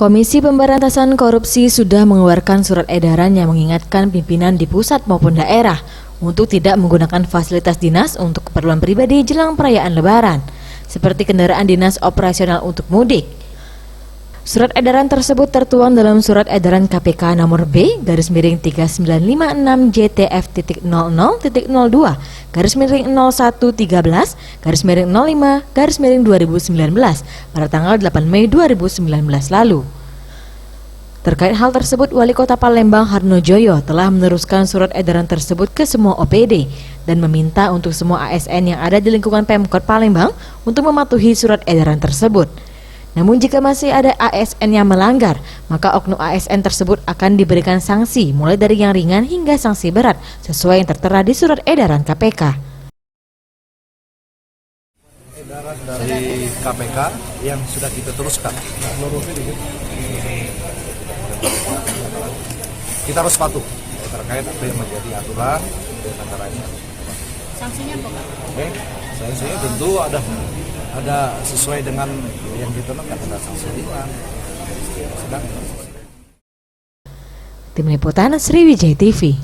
Komisi Pemberantasan Korupsi sudah mengeluarkan surat edaran yang mengingatkan pimpinan di pusat maupun daerah untuk tidak menggunakan fasilitas dinas untuk keperluan pribadi jelang perayaan Lebaran, seperti kendaraan dinas operasional untuk mudik. Surat edaran tersebut tertuang dalam Surat Edaran KPK nomor B/3956 JTF.00.0113/05/2019 pada tanggal 8 Mei 2019 lalu. Terkait hal tersebut, Wali Kota Palembang Harnojoyo telah meneruskan surat edaran tersebut ke semua OPD dan meminta untuk semua ASN yang ada di lingkungan Pemkot Palembang untuk mematuhi surat edaran tersebut. Namun jika masih ada ASN yang melanggar, maka oknum ASN tersebut akan diberikan sanksi mulai dari yang ringan hingga sanksi berat sesuai yang tertera di surat edaran KPK. Edaran dari KPK yang sudah kita teruskan. Kita harus patuh terkait apa yang menjadi aturan dan antaranya. Sanksinya apa, Pak? Sanksinya tentu ada sesuai dengan yang ditentukan, ada sanksi ringan. Tim Liputan Sriwijaya TV.